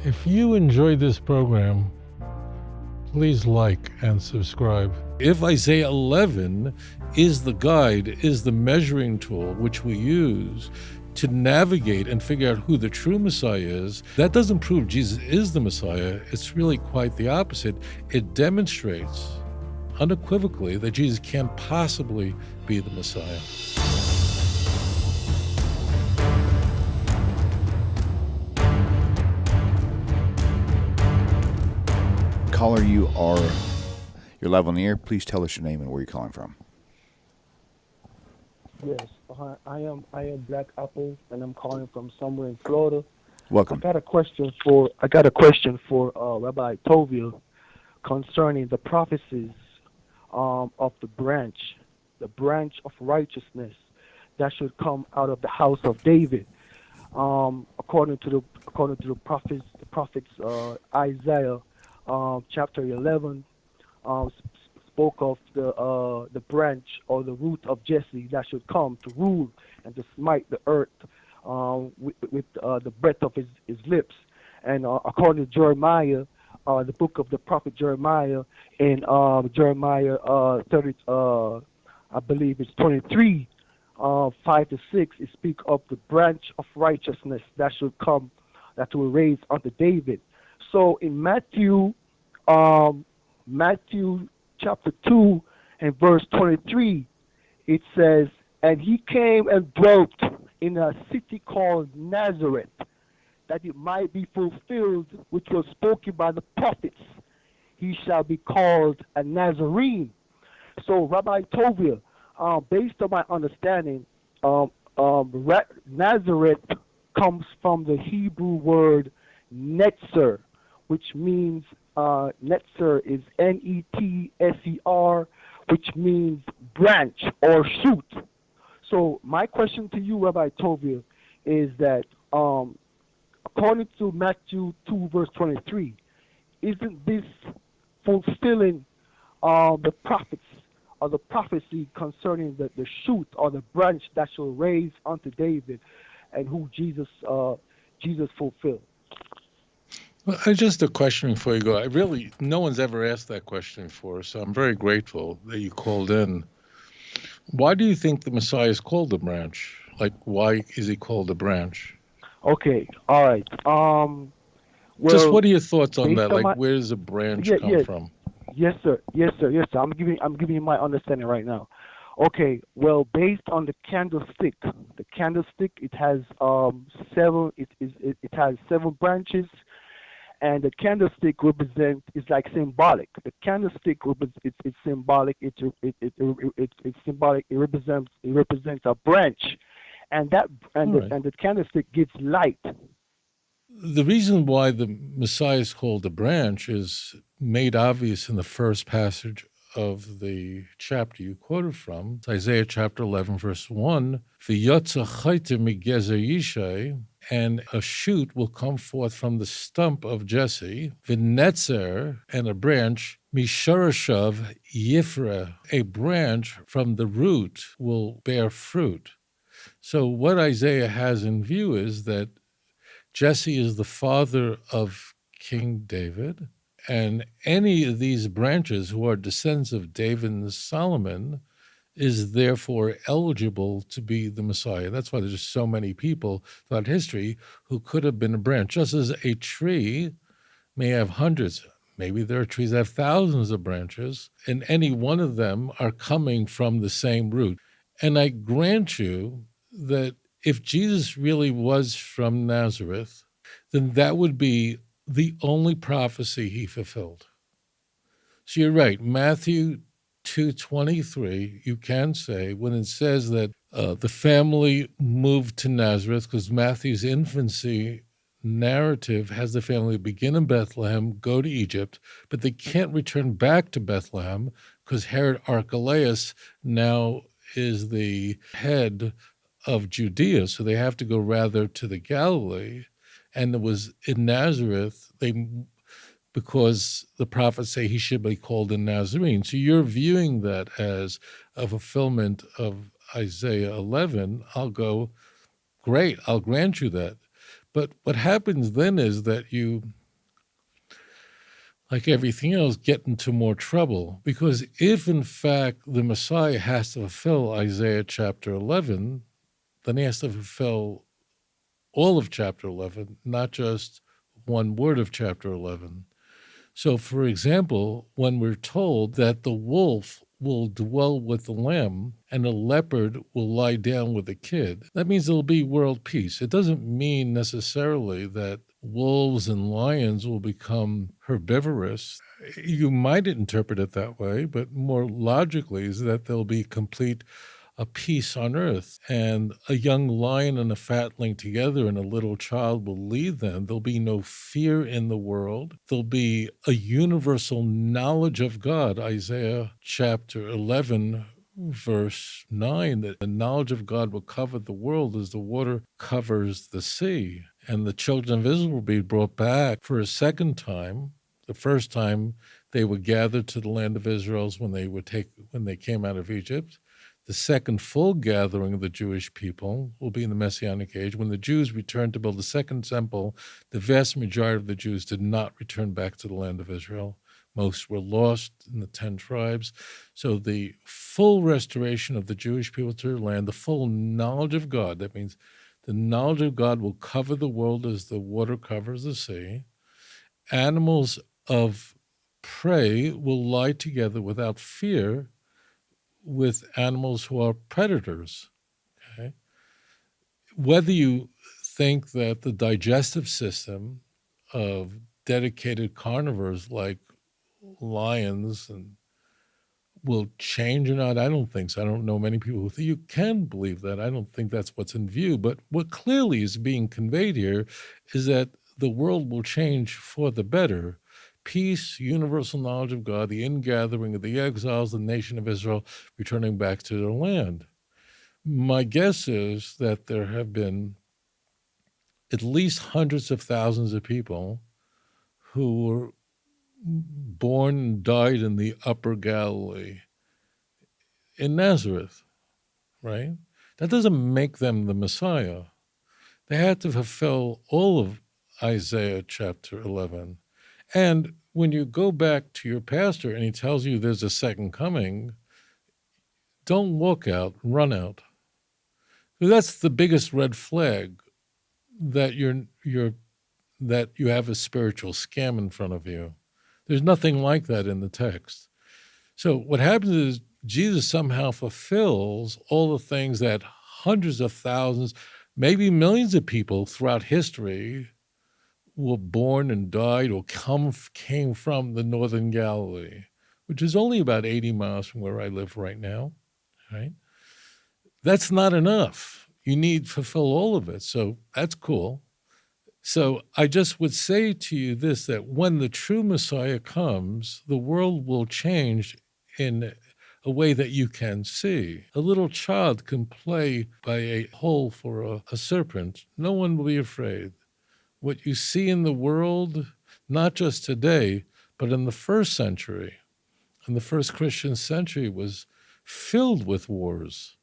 If you enjoyed this program, please like and subscribe. If Isaiah 11 is the guide, is the measuring tool which we use to navigate and figure out who the true Messiah is, that doesn't prove Jesus is the Messiah. It's really quite the opposite. It demonstrates unequivocally that Jesus can't possibly be the Messiah. Caller, you're live on the air. Please tell us your name and where you're calling from. Yes, I am Black Apple, and I'm calling from somewhere in Florida. Welcome. I got a question for Rabbi Tovia concerning the prophecies of the branch of righteousness that should come out of the house of David. According to the prophets Isaiah chapter 11 spoke of the branch or the root of Jesse that should come to rule and to smite the earth with the breath of his lips. And according to Jeremiah, the book of the prophet Jeremiah, in Jeremiah 30, I believe it's 23, 5 to 6, it speaks of the branch of righteousness that should come, that will raise unto David. So in Matthew chapter 2 and verse 23, it says, "And he came and dwelt in a city called Nazareth, that it might be fulfilled which was spoken by the prophets. He shall be called a Nazarene." So Rabbi Tovia, based on my understanding, Nazareth comes from the Hebrew word netzer, which means netzer is Netser, which means branch or shoot. So my question to you, Rabbi Tovia, is that according to Matthew 2 verse 23, isn't this fulfilling the prophets or the prophecy concerning the shoot or the branch that shall raise unto David, and who Jesus fulfilled? Well, just a question before you go. No one's ever asked that question before, so I'm very grateful that you called in. Why do you think the Messiah is called a branch? Like, why is he called a branch? Okay, all right. Well, just what are your thoughts on that? Like, where does a branch come from? Yes, sir. I'm giving you my understanding right now. Okay, well, based on the candlestick, it has it has 7 branches, and the candlestick is like symbolic. The candlestick it's symbolic. It's symbolic. It represents a branch, and the candlestick gives light. The reason why the Messiah is called a branch is made obvious in the first passage of the chapter you quoted from. It's Isaiah chapter 11, verse 1. V'yotza chayte migezer Yishai, and a shoot will come forth from the stump of Jesse. V'netzer, and a branch, misharashav yifra, a branch from the root will bear fruit. So what Isaiah has in view is that Jesse is the father of King David, and any of these branches who are descendants of David and Solomon is therefore eligible to be the Messiah. That's why there's so many people throughout history who could have been a branch. Just as a tree may have hundreds, maybe there are trees that have thousands of branches, and any one of them are coming from the same root. And I grant you that if Jesus really was from Nazareth, then that would be the only prophecy he fulfilled. So you're right, Matthew 2:23, you can say, when it says that the family moved to Nazareth, because Matthew's infancy narrative has the family begin in Bethlehem, go to Egypt, but they can't return back to Bethlehem because Herod Archelaus now is the head of Judea, so they have to go rather to the Galilee. And it was in Nazareth, because the prophets say he should be called a Nazarene. So you're viewing that as a fulfillment of Isaiah 11. I'll go, great, I'll grant you that. But what happens then is that you, like everything else, get into more trouble. Because if, in fact, the Messiah has to fulfill Isaiah chapter 11, then he has to fulfill all of chapter 11, not just one word of chapter 11. So, for example, when we're told that the wolf will dwell with the lamb and the leopard will lie down with the kid, that means there'll be world peace. It doesn't mean necessarily that wolves and lions will become herbivorous. You might interpret it that way, but more logically is that there'll be complete a peace on earth, and a young lion and a fatling together, and a little child will lead them. There'll be no fear in the world. There'll be a universal knowledge of God. Isaiah chapter 11, verse 9, that the knowledge of God will cover the world as the water covers the sea. And the children of Israel will be brought back for a second time. The first time they were gathered to the land of Israel when they came out of Egypt. The second full gathering of the Jewish people will be in the Messianic age. When the Jews returned to build the second temple, the vast majority of the Jews did not return back to the land of Israel. Most were lost in the 10 tribes. So the full restoration of the Jewish people to their land, the full knowledge of God, that means the knowledge of God will cover the world as the water covers the sea. Animals of prey will lie together without fear with animals who are predators. Okay? Whether you think that the digestive system of dedicated carnivores like lions will change or not, I don't think so. I don't know many people who think you can believe that. I don't think that's what's in view. But what clearly is being conveyed here is that the world will change for the better. Peace, universal knowledge of God, the ingathering of the exiles, the nation of Israel returning back to their land. My guess is that there have been at least hundreds of thousands of people who were born and died in the Upper Galilee, in Nazareth, right? That doesn't make them the Messiah. They had to fulfill all of Isaiah chapter 11. And when you go back to your pastor and he tells you there's a second coming, don't walk out, run out. That's the biggest red flag, that that you have a spiritual scam in front of you. There's nothing like that in the text. So what happens is Jesus somehow fulfills all the things that hundreds of thousands, maybe millions of people throughout history were born and died or came from the northern Galilee, which is only about 80 miles from where I live right now, right? That's not enough. You need to fulfill all of it. So that's cool. So I just would say to you this, that when the true Messiah comes, the world will change in a way that you can see. A little child can play by a hole for a serpent. No one will be afraid. What you see in the world, not just today, but in the first century, in the first Christian century, was filled with wars.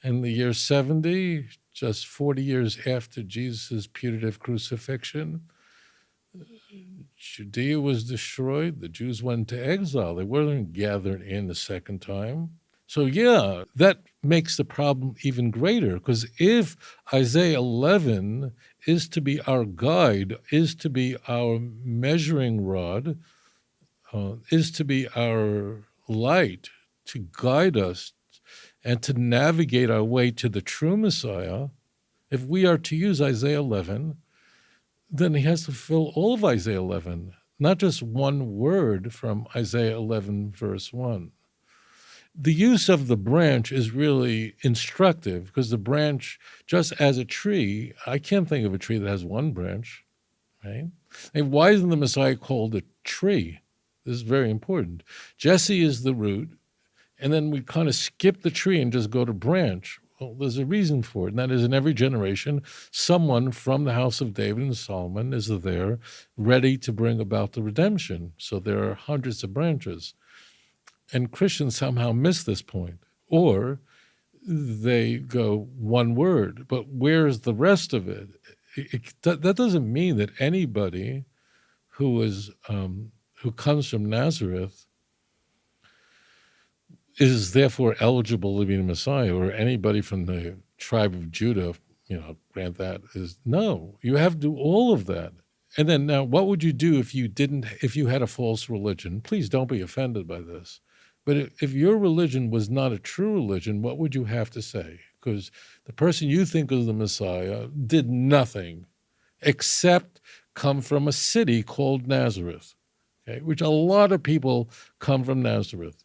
In the year 70, just 40 years after Jesus' putative crucifixion, Judea was destroyed. The Jews went to exile. They weren't gathered in the second time. So yeah, that makes the problem even greater, because if Isaiah 11 is to be our guide, is to be our measuring rod, is to be our light to guide us and to navigate our way to the true Messiah, if we are to use Isaiah 11, then he has to fulfill all of Isaiah 11, not just one word from Isaiah 11, verse 1. The use of the branch is really instructive, because the branch, just as a tree, I can't think of a tree that has one branch, right? And why isn't the Messiah called a tree? This is very important. Jesse is the root, and then we kind of skip the tree and just go to branch. Well, there's a reason for it, and that is in every generation, someone from the house of David and Solomon is there ready to bring about the redemption. So there are hundreds of branches. And Christians somehow miss this point, or they go one word, but where's the rest of it? that doesn't mean that anybody who comes from Nazareth is therefore eligible to be the Messiah, or anybody from the tribe of Judah, grant that is no. You have to do all of that. And then now, what would you do if you had a false religion? Please don't be offended by this. But if your religion was not a true religion, what would you have to say? Because the person you think is the Messiah did nothing except come from a city called Nazareth, okay, which a lot of people come from Nazareth.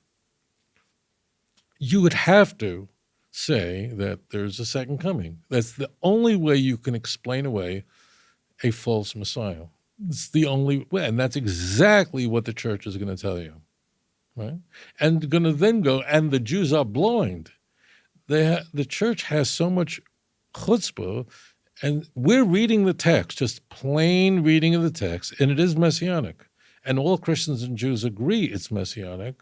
You would have to say that there's a second coming. That's the only way you can explain away a false Messiah. It's the only way, and that's exactly what the church is going to tell you, right? And going to then go, and the Jews are blind. The church has so much chutzpah, and we're reading the text, just plain reading of the text, and it is messianic. And all Christians and Jews agree it's messianic.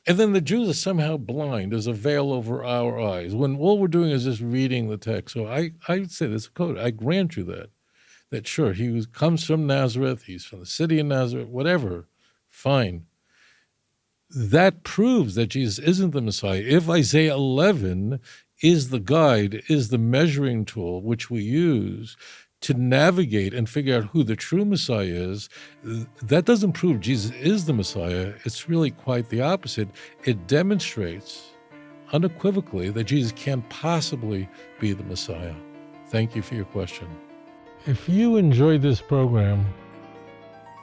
And then the Jews are somehow blind. There's a veil over our eyes, when all we're doing is just reading the text. So I say there's a code. I grant you that sure, he comes from Nazareth, he's from the city of Nazareth, whatever, fine. That proves that Jesus isn't the Messiah. If Isaiah 11 is the guide, is the measuring tool which we use to navigate and figure out who the true Messiah is, that doesn't prove Jesus is the Messiah. It's really quite the opposite. It demonstrates unequivocally that Jesus can't possibly be the Messiah. Thank you for your question. If you enjoyed this program,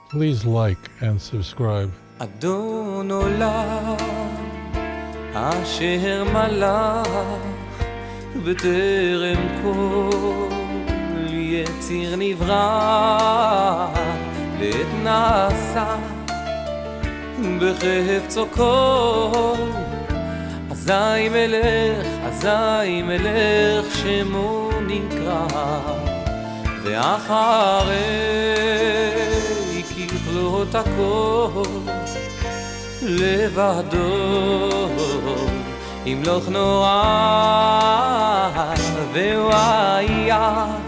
please like and subscribe. אדון עולם אשר מלך בטרם כל יציר נברא לעת נעשה בחפצו כל אזי מלך שמו נקרא ואחרי ככלות הכל לבדו ימלוך נורא והוא היה